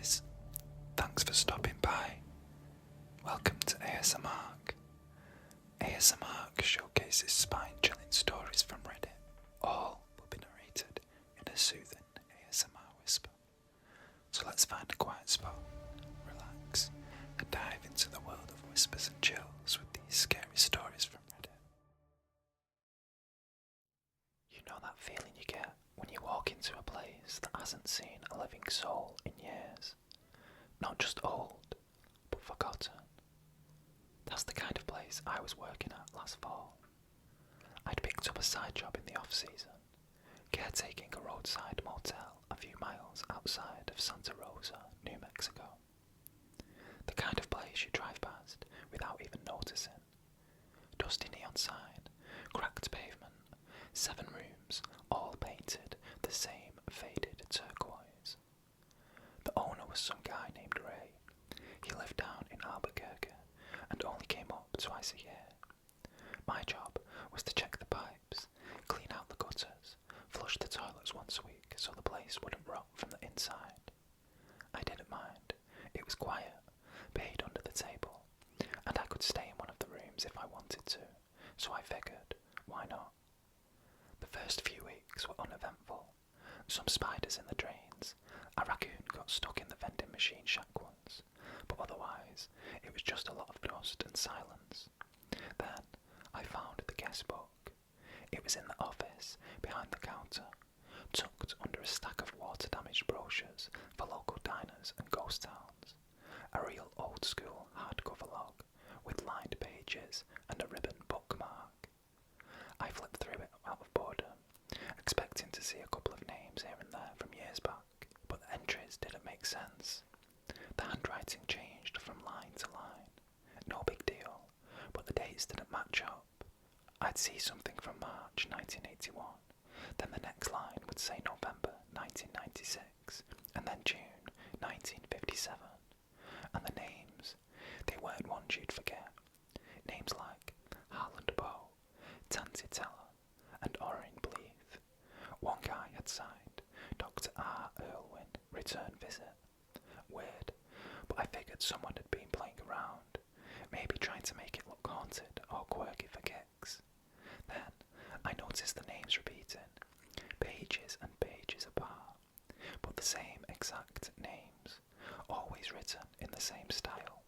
guys, thanks for stopping by. Welcome to ASMR. ASMR showcases spine-chilling stories from Reddit. All will be narrated in a soothing ASMR whisper. So let's find a quiet spot, relax, and dive into the world of whispers and chills with these scary stories from Reddit. You know that feeling you get when you walk into a place that hasn't seen a living soul in years? Not just old, but forgotten. That's the kind of place I was working at last fall. I'd picked up a side job in the off-season, caretaking a roadside motel a few miles outside of Santa Rosa, New Mexico. The kind of place you drive past without even noticing. Dusty neon sign, cracked pavement, 7 rooms, all painted the same faded turquoise. The owner was some guy named Ray. He lived down in Albuquerque and only came up twice a year. My job was to check the pipes, clean out the gutters, flush the toilets once a week so the place wouldn't rot from the inside. I didn't mind. It was quiet, paid under the table, and I could stay in one of the rooms if I wanted to, so I figured, why not? The first few weeks were uneventful. Some spiders in the drains, a raccoon got stuck in the vending machine shack once, but otherwise it was just a lot of dust and silence. Then I found the guest book. It was in the office, behind the counter, tucked under a stack of water-damaged brochures for local diners and ghost towns. A real old-school hardcover log with lined pages and a ribbon bookmark. I flipped through it out of boredom, expecting to see a couple of names here and there from years back, but the entries didn't make sense. The handwriting changed from line to line. No big deal, but the dates didn't match up. I'd see something from March 1981, then the next line would say November 1996, and then June 1957. And the names, they weren't ones you'd forget. Names like Harland Bow, Tansy Teller, and Orrin Bleeth. One guy had signed Dr. R. Irwin, return visit. Weird, but I figured someone had been playing around, maybe trying to make it look haunted or quirky for kicks. Then I noticed the names repeating, pages and pages apart, but the same exact names, always written in the same style.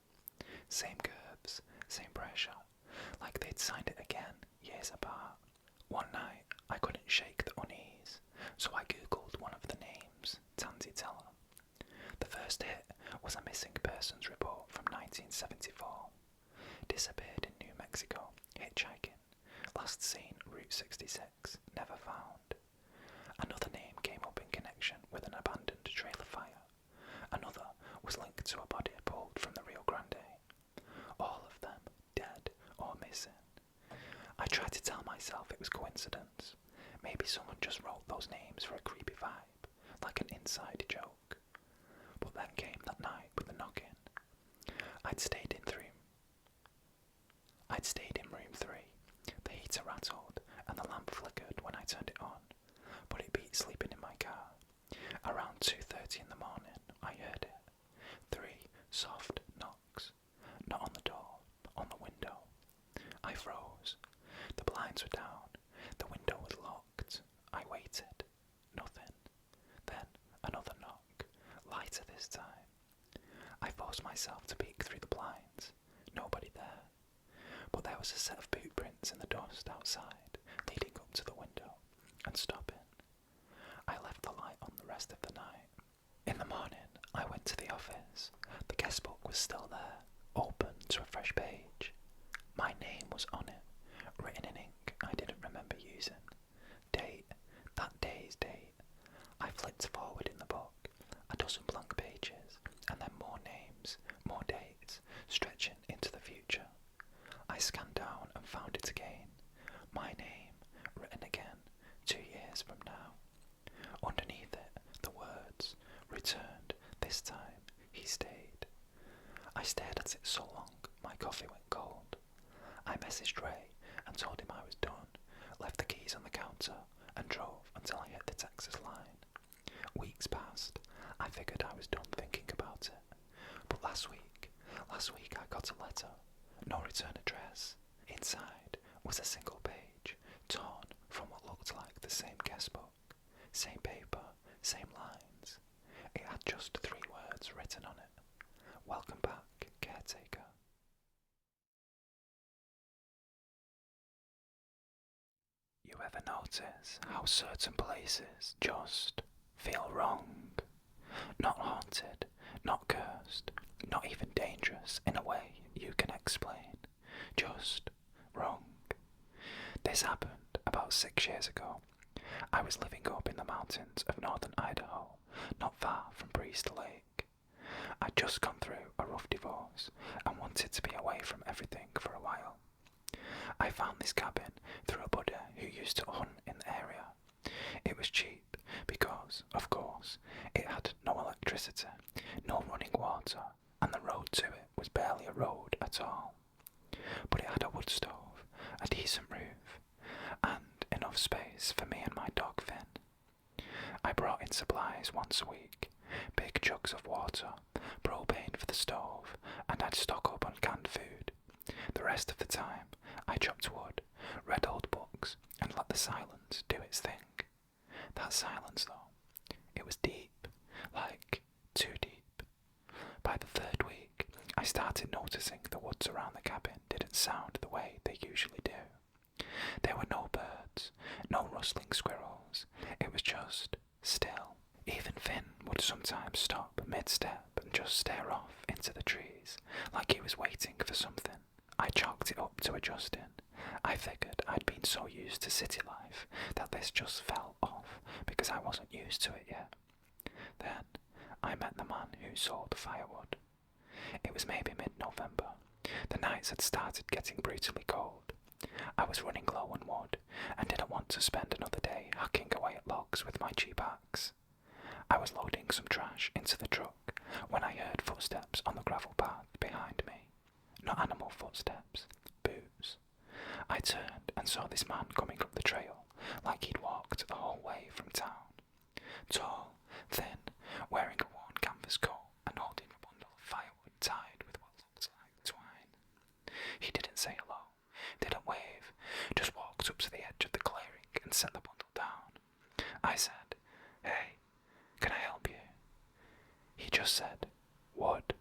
Same curves, same pressure, like they'd signed it again years apart. One night I couldn't shake the unease, so I googled one of the names, Tansy Teller. The first hit was a missing persons report from 1974. Disappeared in New Mexico, hitchhiking. Last seen Route 66, never found. Another name came up in connection with an abandoned trailer fire. Another was linked to a body pulled from the Rio Grande. All of them dead or missing. I tried to tell myself it was coincidence. Maybe someone just wrote those names for a creepy vibe, like an inside joke. But then came that night with the knock-in. I'd stayed in room 3. The heater rattled and the lamp flickered when I turned it on, but it beat sleeping in my car. Around 2:30 in the morning, I heard it. 3 soft knocks. Not on the door, on the window. I froze. The blinds were down. The window was locked. I waited. Nothing. Then another knock. Lighter this time. I forced myself to peek through the blinds. Nobody there. But there was a set of boot prints in the dust outside, leading up to the window, and stopping. I left the light on the rest of the night. In the morning, I went to the office. The guest book was still there, open to a fresh page. My name was on it, written in ink I didn't remember using. Date, that day's date. I flipped forward in the book, a dozen blank pages, and then more names, more dates, stretching into the future. I scanned down and found it again. My name, written again, 2 years from now. Underneath it, the words, returned, this time, he stayed. I stared at it so long, my coffee went cold. I messaged Ray and told him I was done, left the keys on the counter, and drove until I hit the Texas line. Weeks passed. I figured I was done thinking about about it. But last week I got a letter, no return address. Inside was a single page, torn from what looked like the same guest book. Same paper, same lines. It had just 3 words written on it. Welcome back, caretaker. You ever notice how certain places just feel wrong? Not haunted, not cursed, not even dangerous in a way you can explain. Just wrong. This happened about 6 years ago. I was living up in the mountains of northern Idaho, not far from Priest Lake. I'd just gone through a rough divorce and wanted to be away from everything for a while. I found this cabin through a buddy who used to hunt in the area. It was cheap because, of course, it had no electricity, no running water, and the road to it was barely a road at all. But it had a wood stove, a decent roof, and enough space for me and my dog Finn. I brought in supplies once a week, big jugs of water, propane for the stove, and I'd stock up on canned food. The rest of the time, I chopped wood, read old books, and let the silence do its thing. That silence, though, it was deep, like too deep. By the 3rd week, I started noticing the woods around the cabin didn't sound the way they usually do. There were no birds, no rustling squirrels. It was just still. Even Finn would sometimes stop mid-step and just stare off into the trees, like he was waiting for something. I chalked it up to adjusting. I figured I'd been so used to city life that this just fell off because I wasn't used to it yet. Then I met the man who sold the firewood. It was maybe mid-November. The nights had started getting brutally cold. I was running low on wood and didn't want to spend another day hacking away at logs with my cheap axe. I was loading some trash into the truck when I heard footsteps on the gravel path behind me. Not animal footsteps, boots. I turned and saw this man coming up the trail, like he'd walked the whole way from town. Tall, thin, wearing a worn canvas coat and holding a bundle of firewood tied with what looked like twine. He didn't say hello, didn't wave, just walked up to the edge of the clearing and set the bundle down. I said, "Hey, can I help you?" He just said, "Wood."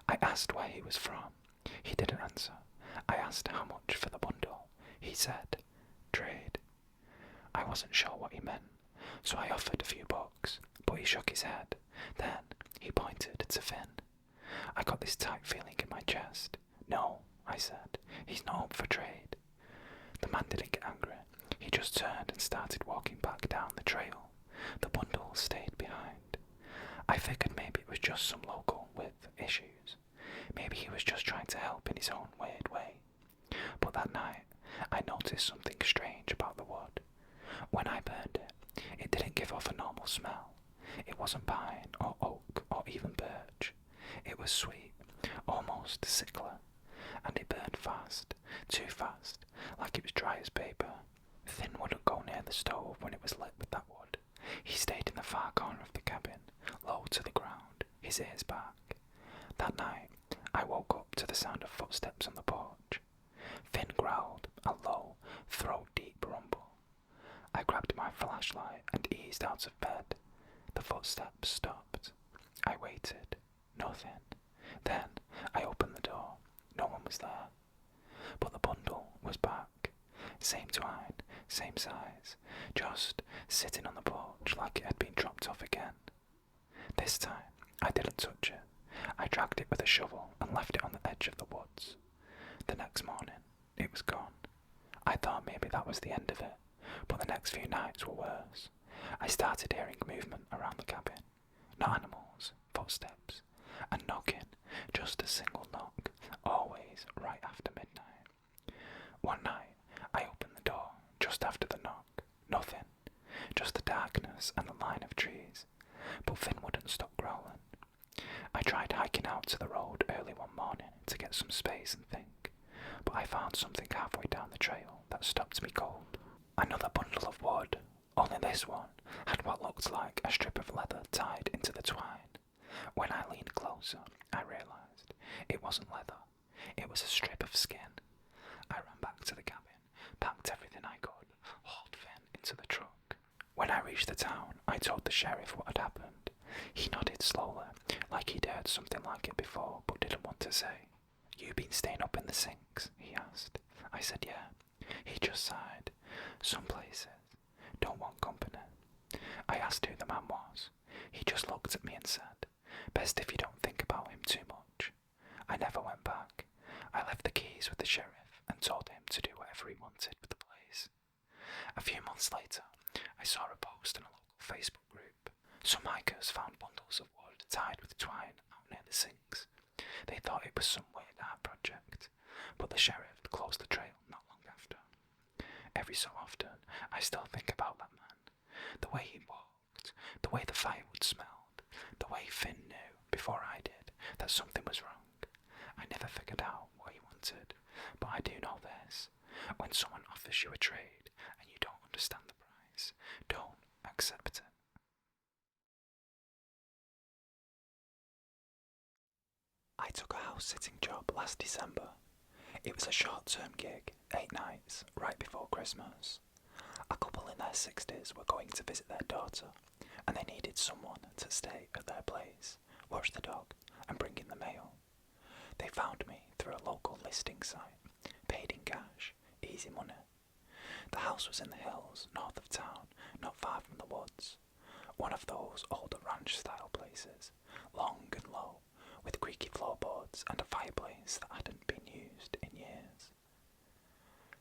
I asked where he was from. He didn't answer. I asked how much for the bundle. He said, "Trade." I wasn't sure what he meant, so I offered a few bucks, but he shook his head. Then he pointed to Finn. I got this tight feeling in my chest. "No," I said, "he's not up for trade." The man didn't get angry. He just turned and started walking back down the trail. The bundle stayed behind. I figured maybe it was just some local with issues. Maybe he was just trying to help in his own weird way. But that night, I noticed something strange about the wood. When I burned it, it didn't give off a normal smell. It wasn't pine or oak or even birch. It was sweet, almost sickly, and it burned fast, too fast, like it was dry as paper. Finn wouldn't go near the stove when it was lit with that wood. He stayed in the far corner of the cabin, low to the ground, his ears back. That night, I woke up to the sound of footsteps on the porch. Finn growled, a low, throat-deep rumble. I grabbed my flashlight and eased out of bed. The footsteps stopped. I waited. Nothing. Then I opened the door. No one was there. But the bundle was back. Same twine, same size, just sitting on the porch like it had been dropped off again. This time, I didn't touch it. I dragged it with a shovel and left it on the edge of the woods. The next morning, it was gone. I thought maybe that was the end of it, but the next few nights were worse. I started hearing movement around the cabin. Not animals, footsteps, and knocking, just a single knock, always right after midnight. One night, I opened the door just after the knock. Nothing, just the darkness and the line of trees. But Finn wouldn't stop growling. I tried hiking out to the road early one morning to get some space and think, but I found something halfway down the trail that stopped me cold. Another bundle of wood, only this one had what looked like a strip of leather tied into the twine. When I It wasn't leather, it was a strip of skin. I ran back to the cabin, packed everything I could, hauled Finn into the truck. When I reached the town, I told the sheriff what had happened. He nodded slowly, like he'd heard something like it before, but didn't want to say. "You been staying up in the sinks?" he asked. I said yeah. He just sighed. "Some places don't want company." I asked who the man was. He just looked at me and said, "Best if you don't think about him too much." I never went back. I left the keys with the sheriff and told him to do whatever he wanted with the place. A few months later, I saw a post in a local Facebook group. Some hikers found bundles of wood tied with twine out near the sinks. They thought it was some weird art project, but the sheriff closed the trail not long after. Every so often, I still think about that man. The way he walked, the way the firewood smelled, the way Finn knew, before I did, that something was wrong. I never figured out what he wanted, but I do know this. When someone offers you a trade and you don't understand the price, don't accept it. I took a house-sitting job last December. It was a short-term gig, 8 nights, right before Christmas. A couple in their 60s were going to visit their daughter, and they needed someone to stay at their place, watch the dog, and bring in the mail. They found me through a local listing site, paid in cash, easy money. The house was in the hills, north of town, not far from the woods. One of those older ranch-style places, long and low, with creaky floorboards and a fireplace that hadn't been used in years.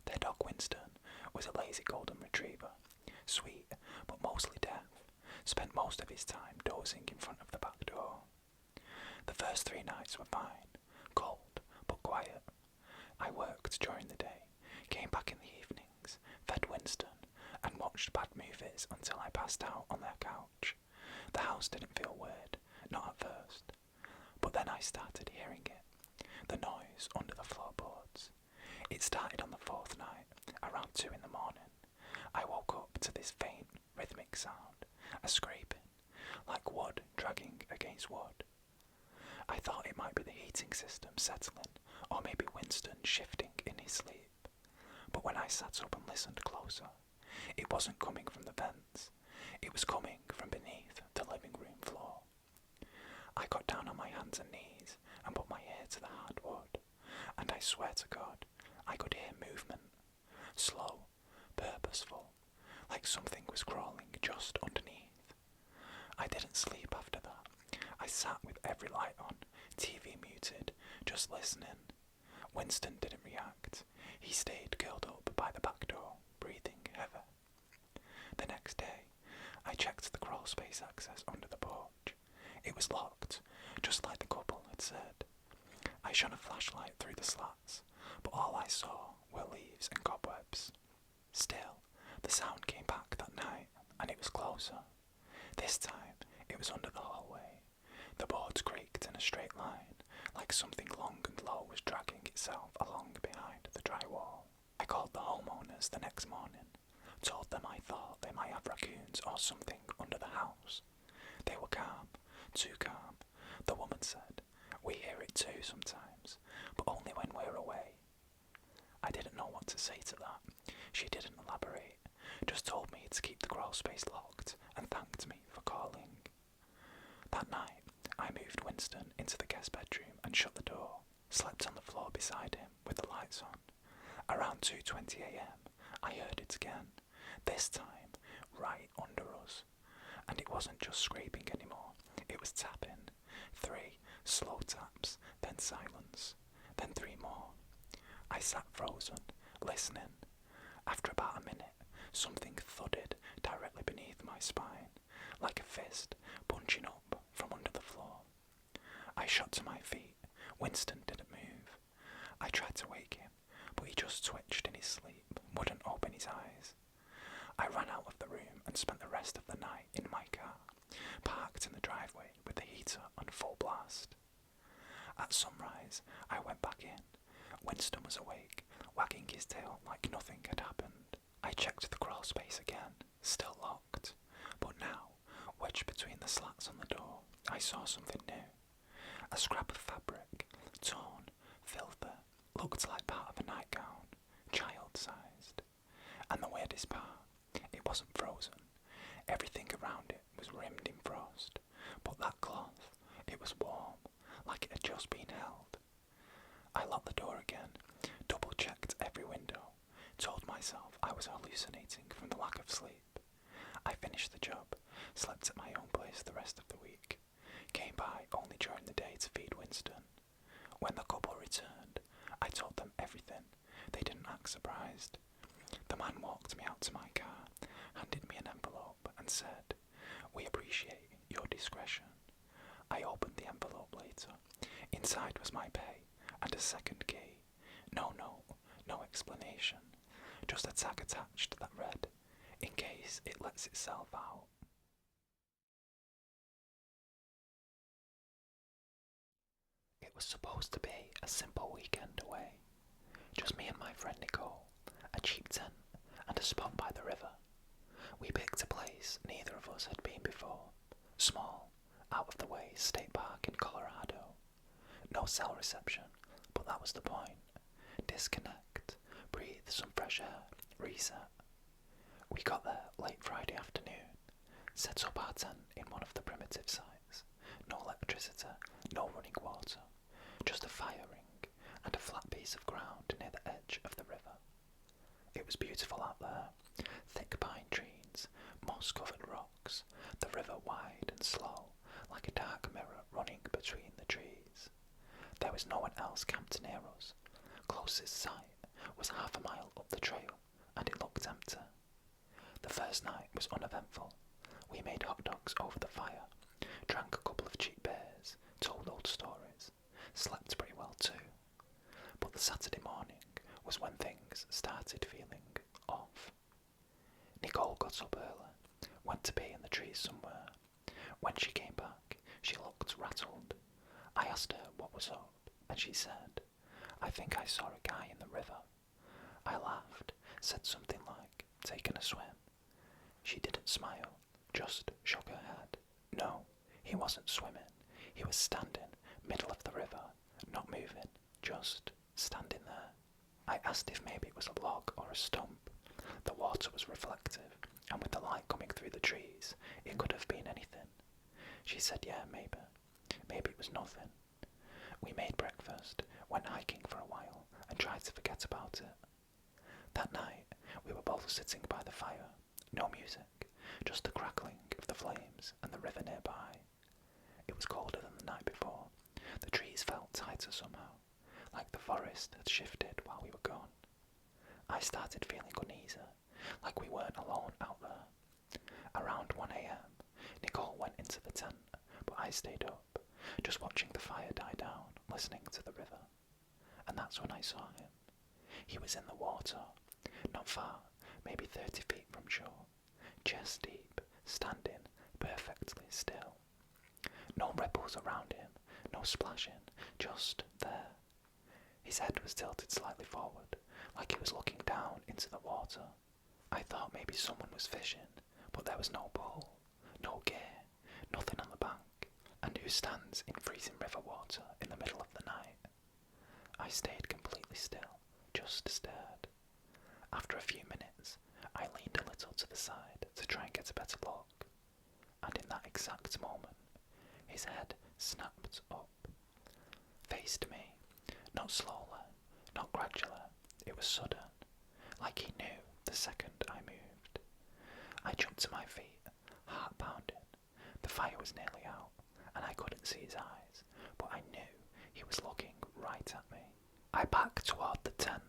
Their dog Winston was a lazy golden retriever, sweet but mostly deaf, spent most of his time dozing in front of the back door. The first 3 nights were fine, cold but quiet. I worked during the day, came back in the evenings, fed Winston, and watched bad movies until I passed out on their couch. The house didn't feel weird, not at first, but then I started hearing it, the noise under the floorboards. It started on the 4th night, around 2 in the morning. I woke up to this faint, rhythmic sound, a scraping, like wood dragging against wood. I thought it might be the heating system settling, or maybe Winston shifting in his sleep. But when I sat up and listened closer, it wasn't coming from the vents. It was coming from beneath the living room floor. I got down on my hands and knees and put my ear to the hard wood, and I swear to God, I could hear movement, slow, purposeful, like something was crawling just underneath. I didn't sleep after that. I sat with every light on, TV muted, just listening. Winston didn't react. He stayed curled up by the back door, breathing heavy. The next day, I checked the crawl space access under the porch. It was locked, just like the couple had said. I shone a flashlight through the slats, but all I saw were leaves and cobwebs. Still, the sound came back that night, and it was closer. This time, it was under the hallway. The boards creaked in a straight line, like something long and low was dragging itself along behind the drywall. I called the homeowners the next morning, told them I thought they might have raccoons or something under the house. They were calm, too calm. The woman said, "We hear it too sometimes, but only when we're away." I didn't know what to say to that. She didn't elaborate, just told me to keep the crawl space locked and thanked me for calling. That night, I moved Winston into the guest bedroom and shut the door, slept on the floor beside him with the lights on. Around 2:20 a.m, I heard it again, this time right under us. And it wasn't just scraping anymore, it was tapping. 3 slow taps, then silence, then 3 more. I sat frozen, listening. After about a minute, something thudded directly beneath my spine, like a fist punching up from under the floor. I shot to my feet. Winston didn't move. I tried to wake him, but he just twitched in his sleep, wouldn't open his eyes. I ran out of the room and spent the rest of the night in my car, parked in the driveway with the heater on full blast. At sunrise, I went back in. Winston was awake, wagging his tail like nothing had happened. I checked the crawl space again, still locked, but now, wedged between the slats on the door, I saw something new. A scrap of fabric, torn, filthy, looked like part of a nightgown, child-sized. And the weirdest part, it wasn't frozen. Everything around it was rimmed in frost, but that cloth, it was warm, like it had just been held. I locked the door again, double-checked every window, told myself I was hallucinating from the lack of sleep. I finished the job, slept at my own place the rest of the week, came by only during the day to feed Winston. When the couple returned, I told them everything. They didn't act surprised. The man walked me out to my car, handed me an envelope and said, "We appreciate your discretion." I opened the envelope later. Inside was my pay and a second key. No note, no explanation, just a tag attached that read, "In case it lets itself out." It was supposed to be a simple weekend away. Just me and my friend Nicole, a cheap tent, and a spot by the river. We picked a place neither of us had been before. Small, out of the way state park in Colorado. No cell reception, but that was the point. Disconnect, breathe some fresh air, reset. We got there late Friday afternoon, set up our tent in one of the primitive sites. No electricity, no running water, just a fire ring and a flat piece of ground near the edge of the river. It was beautiful out there, thick pine trees, moss-covered rocks, the river wide and slow, like a dark mirror running between the trees. There was no one else camped near us. Closest sight was half a mile up the trail, and it looked empty. The first night was uneventful. We made hot dogs over the fire, drank a couple of cheap beers, told old stories, slept pretty well too. But the Saturday morning was when things started feeling off. Nicole got up early, went to be in the trees somewhere. When she came back, she looked rattled. I asked her what was up, and she said, "I think I saw a guy in the river." I laughed, said something like, "Taking a swim?" She didn't smile, just shook her head. No, he wasn't swimming. He was standing, middle of the river, not moving, just standing there. I asked if maybe it was a log or a stump. The water was reflective, and with the light coming through the trees, it could have been anything. She said yeah, maybe. Maybe it was nothing. We made breakfast, went hiking for a while, and tried to forget about it. That night, we were both sitting by the fire. No music, just the crackling of the flames and the river nearby. It was colder than the night before. The trees felt tighter somehow, like the forest had shifted while we were gone. I started feeling uneasy, like we weren't alone out there. Around 1 a.m, Nicole went into the tent, but I stayed up, just watching the fire die down, listening to the river. And that's when I saw him. He was in the water, not far, maybe 30 feet from shore, chest deep, standing perfectly still. No ripples around him, no splashing, just there. His head was tilted slightly forward, like he was looking down into the water. I thought maybe someone was fishing, but there was no pole, no gear, nothing on the bank, and who stands in freezing river water in the middle of the night? I stayed completely still, just stared. After a few minutes, I leaned a little to the side to try and get a better look, and in that exact moment, his head snapped up, faced me, not slowly, not gradually, it was sudden, like he knew the second I moved. I jumped to my feet, heart pounding. The fire was nearly out, and I couldn't see his eyes, but I knew he was looking right at me. I backed toward the tent,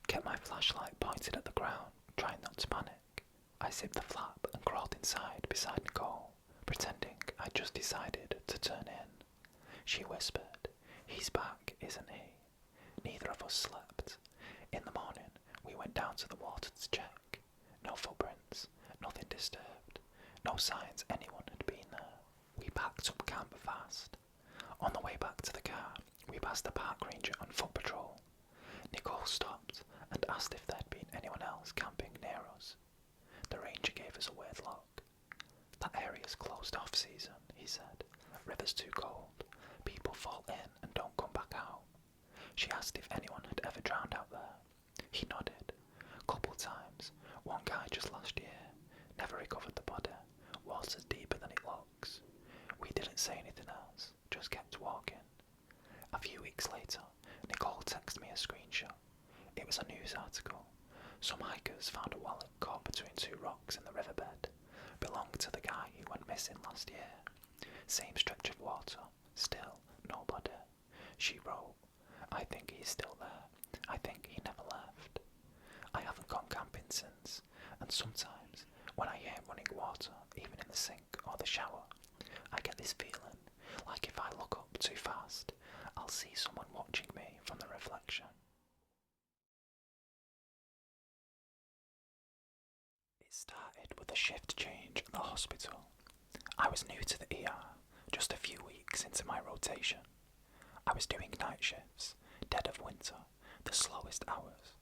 kept my flashlight pointed at the ground, trying not to panic. I zipped the flap and crawled inside beside Nicole, pretending I'd just decided to turn in. She whispered, "He's back, isn't he?" Neither of us slept. In the morning, we went down to the water to check. No footprints, nothing disturbed, no signs anyone had been there. We packed up camp fast. On the way back to the car, we passed the park ranger on foot patrol. Nicole stopped and asked if there'd been anyone else camping near us. The ranger gave us a weird look. "That area's closed off season," he said. "River's too cold. People fall in and don't come back out. She asked if anyone had ever drowned out there. He nodded. Couple times. One guy just last year. Never recovered the body. Water's deeper than it looks. We didn't say anything else, just kept walking. A few weeks later, Nicole texted me a screenshot. It was a news article. Some hikers found a wallet caught between two rocks in the riverbed. Belonged to the guy who went missing last year. Same stretch of water. Still nobody. She wrote, I think he's still there. I think he never left. I haven't gone camping since, and sometimes when I hear running water, even in the sink or the shower, I get this feeling like if I look up too fast, I'll see someone watching me from the reflection. It started with a shift change at the hospital. I was new to the ER, just a few weeks into my rotation. I was doing night shifts, dead of winter, the slowest hours.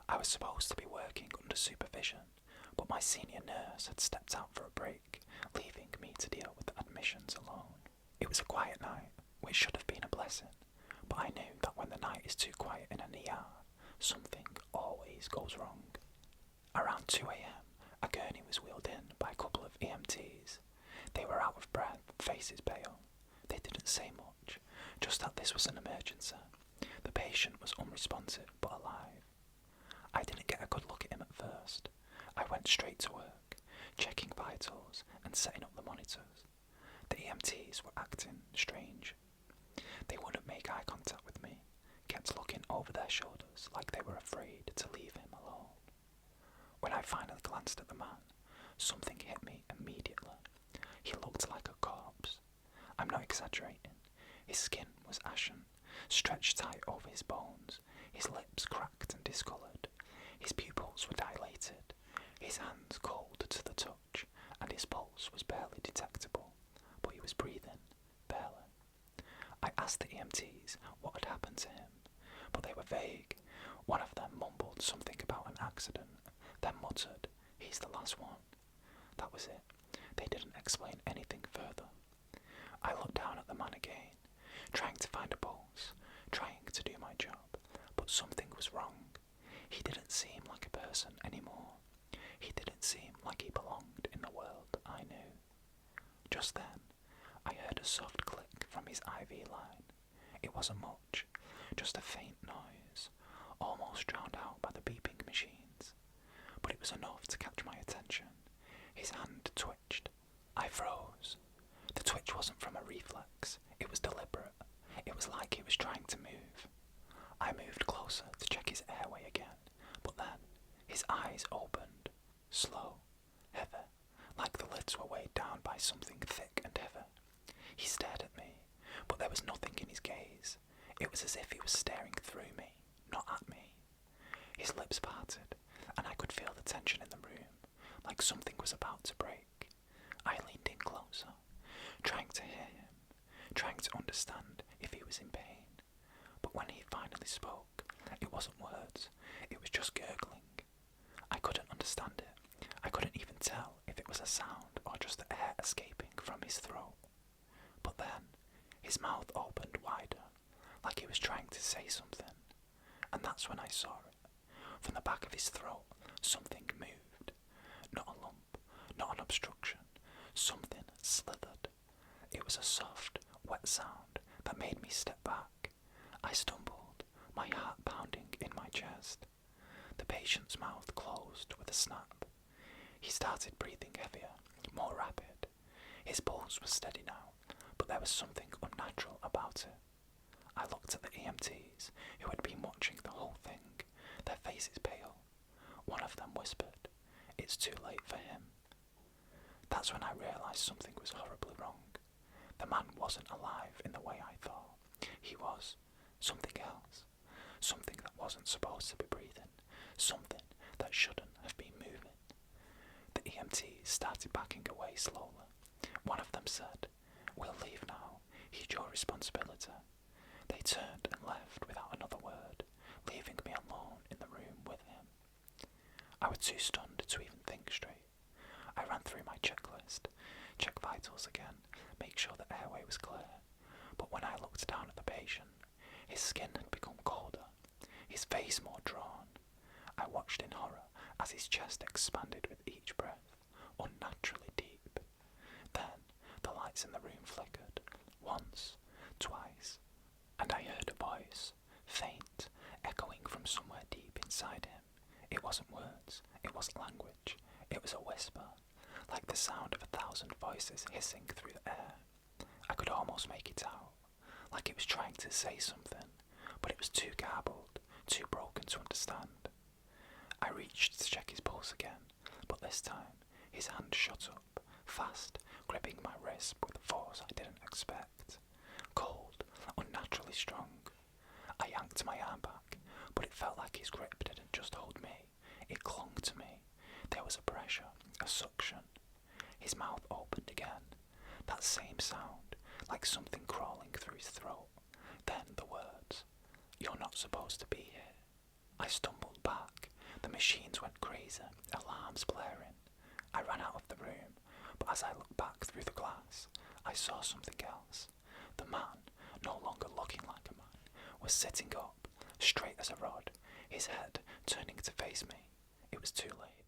I was supposed to be working under supervision, but my senior nurse had stepped out for a break, leaving me to deal with the admissions alone. It was a quiet night, which should have been a blessing, but I knew that when the night is too quiet in an ER, something always goes wrong. Around 2 a.m, a gurney was wheeled in by a couple of EMTs. They were out of breath, faces pale. They didn't say much, just that this was an emergency. The patient was unresponsive but alive. I didn't get a good look at him at first. I went straight to work, checking vitals and setting up the monitors. The EMTs were acting strange. They wouldn't make eye contact with me, kept looking over their shoulders like they were afraid to leave him alone. When I finally glanced at the man, something hit me immediately. He looked like a corpse. I'm not exaggerating. His skin was ashen, stretched tight over his bones, his lips cracked and discoloured. His pupils were dilated, his hands cold to the touch, and his pulse was barely detectable, but he was breathing, barely. I asked the EMTs what had happened to him, but they were vague. One of them mumbled something about an accident, then muttered, "He's the last one." That was it. They didn't explain anything further. I looked down at the man again, trying to find a pulse, trying to do my job, but something was wrong. He didn't seem like a person anymore. He didn't seem like he belonged in the world I knew. Just then, I heard a soft click from his IV line. It wasn't much, just a faint noise, almost drowned out by the beeping machines. But it was enough to catch my attention. His hand twitched. I froze. The twitch wasn't from a reflex. It was deliberate. It was like he was trying to move. I moved closer to check his airway again, but then his eyes opened, slow, heavy, like the lids were weighed down by something thick and heavy. He stared at me, but there was nothing in his gaze. It was as if he was staring through me, not at me. His lips parted, and I could feel the tension in the room, like something was about to break. I leaned in closer, trying to hear him, trying to understand if he was in pain. But when he finally spoke, it wasn't words, it was just gurgling. I couldn't understand it. I couldn't even tell if it was a sound or just the air escaping from his throat. But then, his mouth opened wider, like he was trying to say something. And that's when I saw it. From the back of his throat, something moved. Not a lump, not an obstruction. Something slithered. It was a soft, wet sound that made me step back. I stumbled, my heart pounding in my chest. The patient's mouth closed with a snap. He started breathing heavier, more rapid. His pulse was steady now, but there was something unnatural about it. I looked at the EMTs, who had been watching the whole thing, their faces pale. One of them whispered, "It's too late for him." That's when I realised something was horribly wrong. The man wasn't alive in the way I thought. He was something else. Something that wasn't supposed to be breathing. Something that shouldn't have been moving. The EMTs started backing away slowly. One of them said, "We'll leave now. He's your responsibility." They turned and left without another word, leaving me alone in the room with him. I was too stunned to even think straight. I ran through my checklist, checked vitals again, make sure the airway was clear. But when I looked down at the patient, his skin had become cold his face more drawn. I watched in horror as his chest expanded with each breath, unnaturally deep. Then the lights in the room flickered, once, twice, and I heard a voice, faint, echoing from somewhere deep inside him. It wasn't words, it wasn't language, it was a whisper, like the sound of 1,000 voices hissing through the air. I could almost make it out, like it was trying to say something, but it was too garbled, too broken to understand. I reached to check his pulse again, but this time his hand shot up, fast, gripping my wrist with a force I didn't expect. Cold, unnaturally strong. I yanked my arm back, but it felt like his grip didn't just hold me, it clung to me. There was a pressure, a suction. His mouth opened again, that same sound, like something crawling through his throat. Then the words, "You're not supposed to be here." I stumbled back. The machines went crazy, alarms blaring. I ran out of the room, but as I looked back through the glass, I saw something else. The man, no longer looking like a man, was sitting up, straight as a rod, his head turning to face me. It was too late.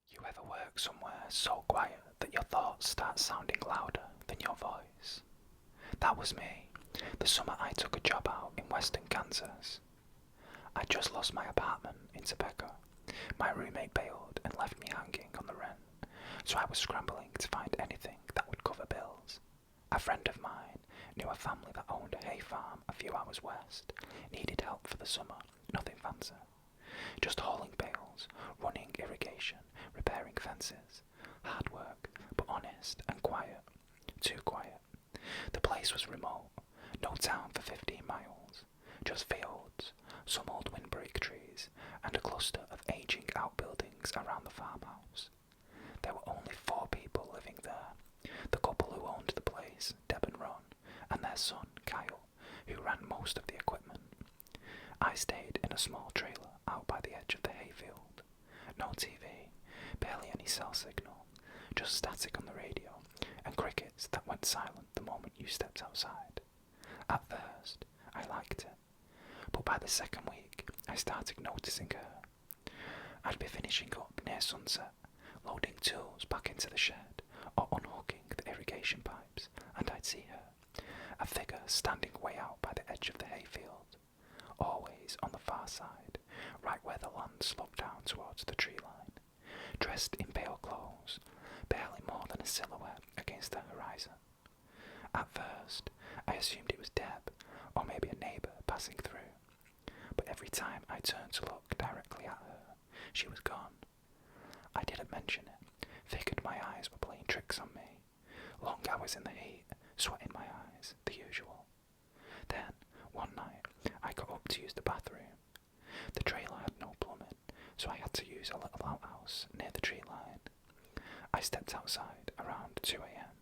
You ever work somewhere so quiet that your thoughts start sounding louder than your voice? That was me, the summer I took a job out in western Kansas. I just lost my apartment in Topeka. My roommate bailed and left me hanging on the rent, so I was scrambling to find anything that would cover bills. A friend of mine knew a family that owned a hay farm a few hours west, needed help for the summer, nothing fancy. Just hauling bales, running irrigation, repairing fences. Hard work, but honest and quiet. Too quiet. The place was remote, no town for 15 miles, just fields, some old windbreak trees, and a cluster of aging outbuildings around the farmhouse. There were only 4 people living there. The couple who owned the place, Deb and Ron, and their son, Kyle, who ran most of the equipment. I stayed in a small trailer out by the edge of the hayfield. No TV, barely any cell signal, just static on the radio, and crickets that went silent the moment you stepped outside. At first, I liked it, but by the second week, I started noticing her. I'd be finishing up near sunset, loading tools back into the shed, or unhooking the irrigation pipes, and I'd see her, a figure standing way out by the edge of the hayfield, always on the far side, right where the land sloped down towards the tree line, dressed in pale clothes, barely more than a silhouette against the horizon. At first, I assumed it was Deb, or maybe a neighbour passing through, but every time I turned to look directly at her, she was gone. I didn't mention it, figured my eyes were playing tricks on me. Long hours in the heat, sweat in my eyes, the usual. Then, one night, I got up to use the bathroom. The trailer had no plumbing, so I had to use a little outhouse near the tree line. I stepped outside around 2 a.m.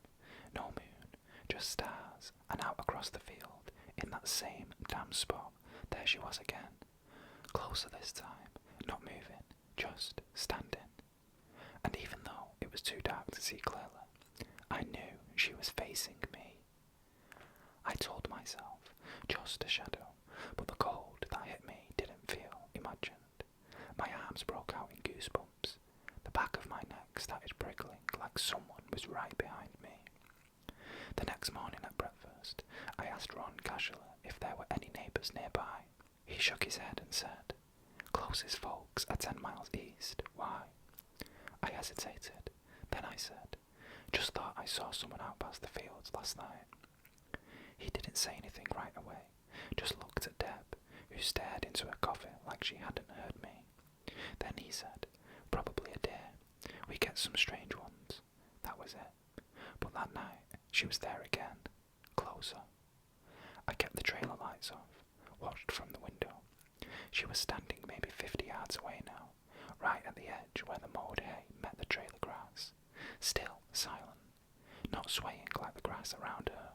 No moon, just stars, and out across the field, in that same damn spot, there she was again. Closer this time, not moving, just standing. And even though it was too dark to see clearly, I knew she was facing me. I told myself, just a shadow, but the cold that hit me didn't feel imagined. My arms broke out in goosebumps. The back of my neck started prickling like someone was right behind me. The next morning at breakfast, I asked Ron casually if there were any neighbours nearby. He shook his head and said, "Closest folks are 10 miles east. Why?" I hesitated. Then I said, "Just thought I saw someone out past the fields last night." He didn't say anything right away, just looked at Deb, who stared into her coffee like she hadn't heard me. Then he said, "Probably a deer. We get some strange ones." That was it. But that night, she was there again, closer. I kept the trailer lights off, watched from the window. She was standing maybe 50 yards away now, right at the edge where the mowed hay met the trailer grass, still silent, not swaying like the grass around her.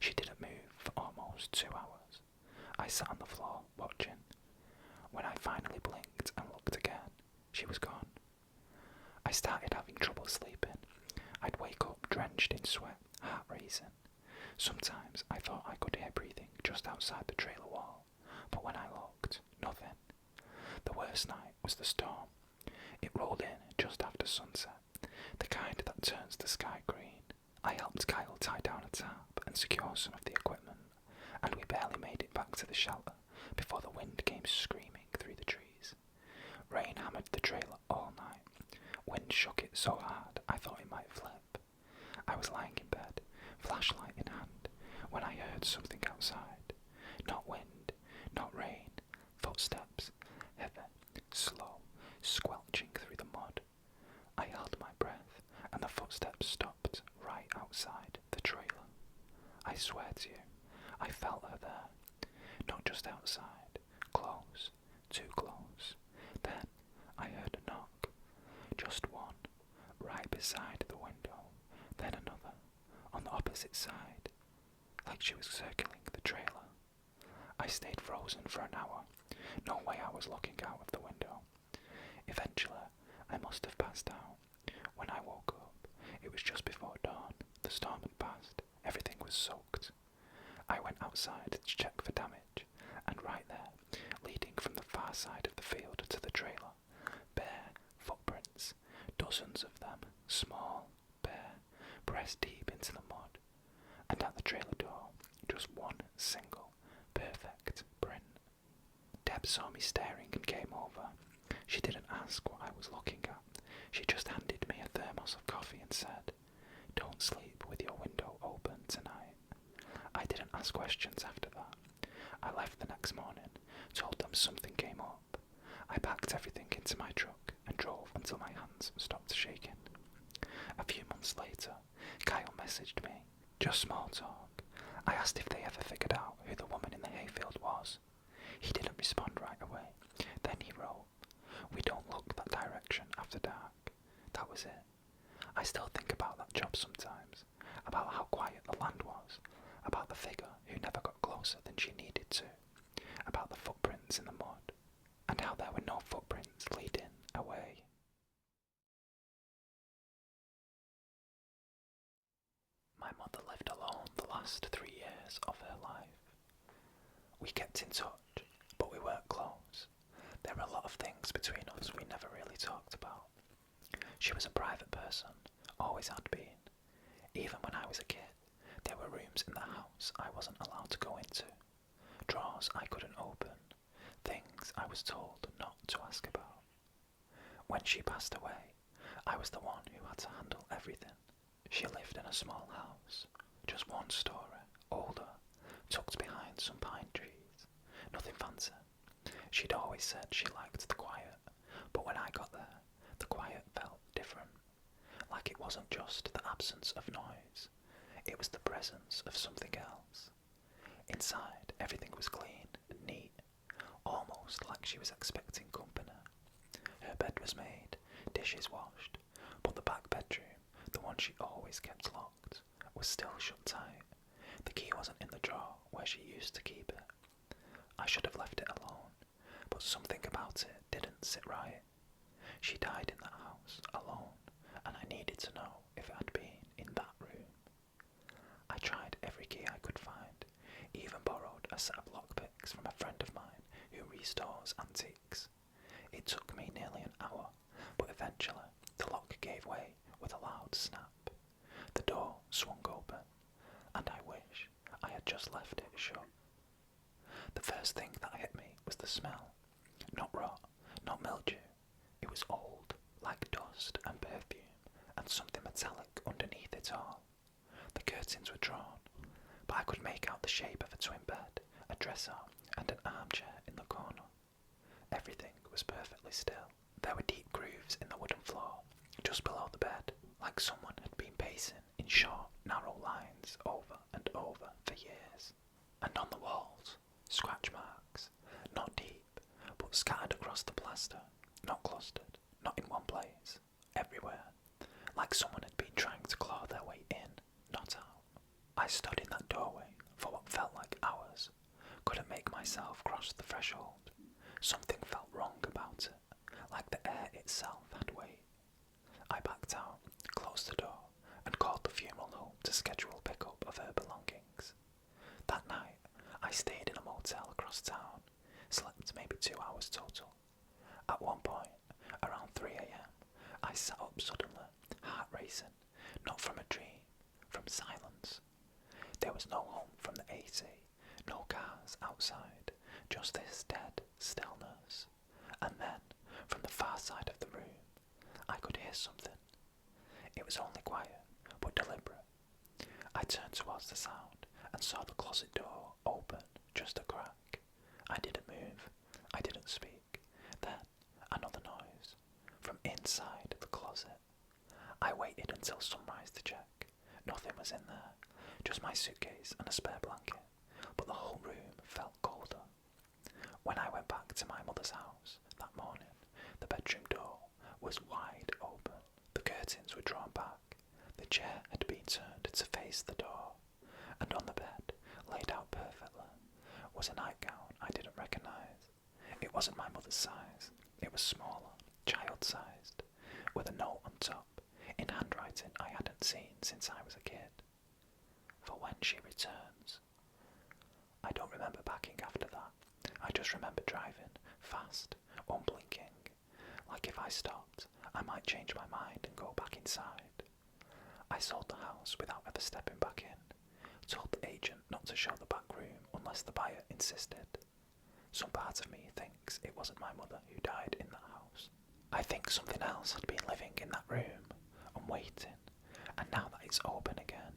She didn't move for almost 2 hours. I sat on the floor, watching. When I finally blinked and looked again, she was gone. I started having trouble sleeping. I'd wake up drenched in sweat, heart racing. Sometimes I thought I could hear breathing just outside the trailer wall, but when I looked, nothing. The worst night was the storm. It rolled in just after sunset, the kind that turns the sky green. I helped Kyle tie down a tarp and secure some of the equipment, and we barely made it back to the shelter before the wind came screaming through the trees. Rain hammered the trailer all night. Wind shook it so hard I thought it might flip. I was lying in bed, flashlight in hand, when I heard something outside. Not wind, not rain, footsteps, heavy, slow, squelching through the mud. I held my breath, and the footsteps stopped right outside the trailer. I swear to you, I felt her there. Not just outside, close, too close. Then I heard a knock. Just one, right beside the window. Then another, on the opposite side, like she was circling the trailer. I stayed frozen for an hour. No way I was looking out of the window. Eventually, I must have passed out. When I woke up, it was just before dawn. The storm had passed. Everything was soaked. I went outside to check for damage, and right there, leading from the far side of the field to the trailer, bare footprints, dozens of them, small, bare, pressed deep into the mud, and at the trailer door, just one single, perfect print. Deb saw me staring and came over. She didn't ask what I was looking at. She just handed me a thermos of coffee and said, "Don't sleep with your window open tonight." I didn't ask questions after that. I left the next morning, told them something came up. I packed everything into my truck and drove until my hands stopped shaking. A few months later, Kyle messaged me, just small talk. I asked if they ever figured out who the woman in the hayfield was. He didn't respond right away. Then he wrote, "We don't look that direction after dark." That was it. I still think about that job sometimes, about how quiet the land was, about the figure who never got closer than she needed to, about the footprints in the mud, and how there were no footprints leading away. My mother lived alone the last 3 years of her life. We kept in touch, but we weren't close. There were a lot of things between us we never really talked about. She was a private person, always had been. Even when I was a kid, there were rooms in the house I wasn't allowed to go into, drawers I couldn't open, things I was told not to ask about. When she passed away, I was the one who had to handle everything. She lived in a small house, just one story, older, tucked behind some pine trees. Nothing fancy. She'd always said she liked the quiet, but when I got there, the quiet felt different. Like it wasn't just the absence of noise, it was the presence of something else. Inside, everything was clean and neat, almost like she was expecting company. Her bed was made, dishes washed, but the back bedroom, the one she always kept locked, was still shut tight. The key wasn't in the drawer where she used to keep it. I should have left it alone, but something about it didn't sit right. She died in that house, alone, and I needed to know if it had been in that room. I tried every key I could find, even borrowed a set of lockpicks from a friend of mine who restores antiques. It took me nearly an hour, but eventually the lock gave way with a loud snap. The door swung open, and I wish I had just left it shut. The first thing that hit me was the smell. Not rot, not mildew. It was old, like dust and perfume, and something metallic underneath it all. The curtains were drawn, but I could make out the shape of a twin bed, a dresser, and an armchair in the corner. Everything was perfectly still. There were deep grooves in the wooden floor, just below the bed, like someone had been pacing in short, narrow lines over and over for years. And on the walls, scratch marks, not deep, but scattered across the plaster, not clustered, not in one place, everywhere, like someone had been trying to claw their way in, not out. I stood in that doorway for what felt like hours, couldn't make myself cross the threshold. Something felt wrong about it, like the air itself had weight. I backed out, closed the door, and called the funeral home to schedule pickup of her belongings. stayed in a motel across town, slept maybe 2 hours total. At one point, around 3 a.m, I sat up suddenly, heart racing, not from a dream, from silence. There was no home from the AC, no cars outside, just this dead stillness. And then, from the far side of the room, I could hear something. It was only quiet, but deliberate. I turned towards the sound and saw the closet door open, just a crack. I didn't move, I didn't speak. Then, another noise, from inside the closet. I waited until sunrise to check. Nothing was in there, just my suitcase and a spare blanket, but the whole room felt colder. When I went back to my mother's house that morning, the bedroom door was wide open. The curtains were drawn back. The chair had been turned to face the door, and on the bed, laid out perfectly, was a nightgown I didn't recognise. It wasn't my mother's size. It was smaller, child-sized, with a note on top, in handwriting I hadn't seen since I was a kid. For when she returns. I don't remember backing after that. I just remember driving, fast, unblinking. Like if I stopped, I might change my mind and go back inside. I sold the house without ever stepping back in. Told the agent not to show the back room unless the buyer insisted. Some part of me thinks it wasn't my mother who died in that house. I think something else had been living in that room and waiting, and now that it's open again,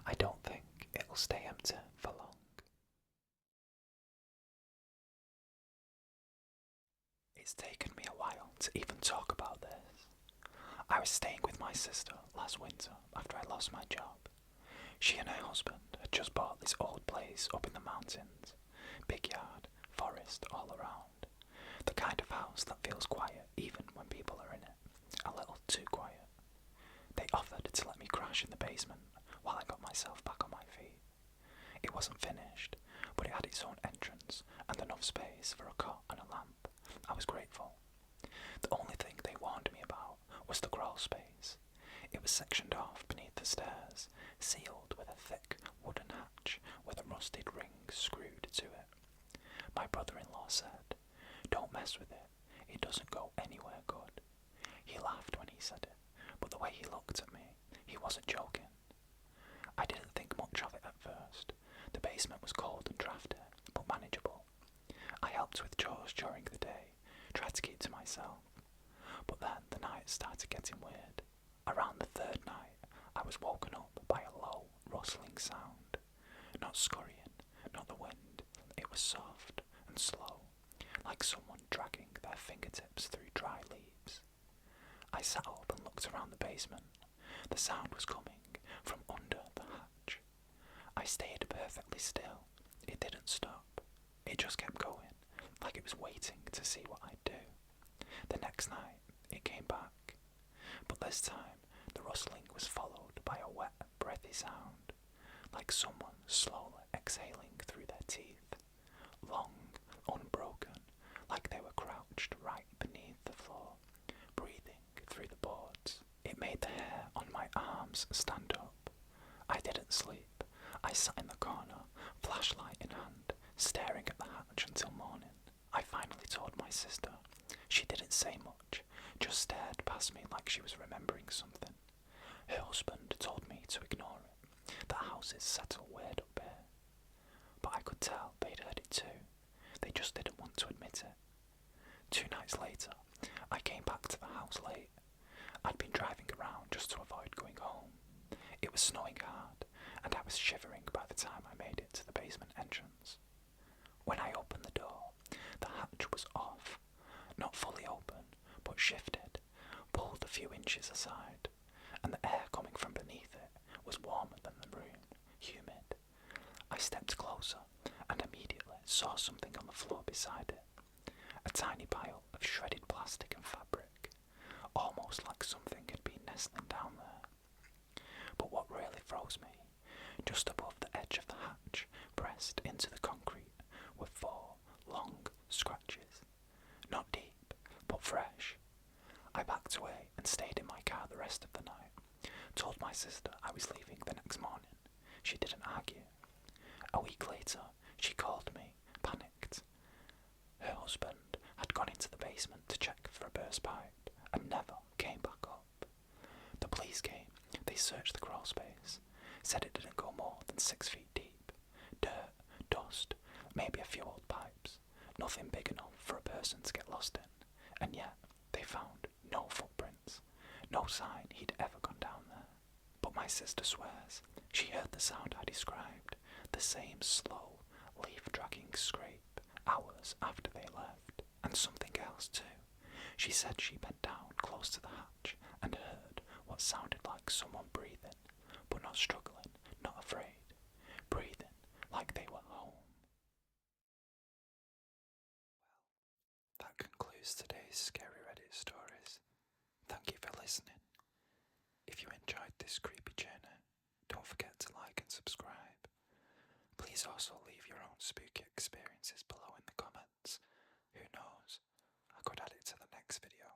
I don't think it'll stay empty for long. It's taken me a while to even talk about this. I was staying with my sister last winter after I lost my job. She and her husband had just bought this old place up in the mountains. Big yard, forest all around. The kind of house that feels quiet even when people are in it. A little too quiet. They offered to let me crash in the basement while I got myself back on my feet. It wasn't finished, but it had its own entrance and enough space for a cot and a lamp. I was grateful. The only thing they warned me about was the crawl space. It was sectioned off beneath the stairs, sealed with a thick wooden hatch with a rusted ring screwed to it. My brother-in-law said, "Don't mess with it, it doesn't go anywhere good." He laughed when he said it, but the way he looked at me, he wasn't joking. I didn't think much of it at first. The basement was cold and drafty, but manageable. I helped with chores during the day, tried to keep to myself. But then the nights started getting weird. Around the third night, I was woken up by a low, rustling sound. Not scurrying, not the wind. It was soft and slow, like someone dragging their fingertips through dry leaves. I sat up and looked around the basement. The sound was coming from under the hatch. I stayed perfectly still. It didn't stop. It just kept going, like it was waiting to see what I'd do. The next night, it came back. But this time, the rustling was followed by a wet, breathy sound, like someone slowly exhaling through their teeth. Long, unbroken, like they were crouched right beneath the floor, breathing through the boards. It made the hair on my arms stand up. I didn't sleep. I sat in the corner, flashlight in hand, staring at the hatch until morning. I finally told my sister. She didn't say much, just stared past me like she was remembering something. Her husband told me to ignore it. The houses settle weird up here. But I could tell they'd heard it too. They just didn't want to admit it. 2 nights later, I came back to the house late. I'd been driving around just to avoid going home. It was snowing hard, and I was shivering by the time I made it to the basement entrance. When I opened the door, the hatch was off. Not fully open, but shifted, pulled a few inches aside, and the air coming from beneath it was warmer than the room, humid. I stepped closer and immediately saw something on the floor beside it. A tiny pile of shredded plastic and fabric, almost like something had been nestling down there. But what really froze me, just above the edge of the hatch, pressed into the concrete, were 4 long scratches. Not deep, but fresh. I backed away and stayed in my car the rest of the night. Told my sister I was leaving the next morning. She didn't argue. A week later, She called me, panicked. Her husband had gone into the basement to check for a burst pipe and never came back up. The police came, they searched the crawl space, said it didn't go more than 6 feet deep. Dirt, dust, maybe a few old pipes, nothing big enough for a person to get lost in, and yet they found no footprints, no sign he'd ever gone down there. But my sister swears she heard the sound I described, the same slow, leaf-dragging scrape, hours after they left, and something else too. She said she bent down close to the hatch and heard what sounded like someone breathing, but not struggling, not afraid, breathing like they were home. Well, that concludes today's Scary Reddit stories. Thank you for listening. If you enjoyed this creepy journey, don't forget to like and subscribe. Please also leave your own spooky experiences below in the comments. Who knows, I could add it to the next video.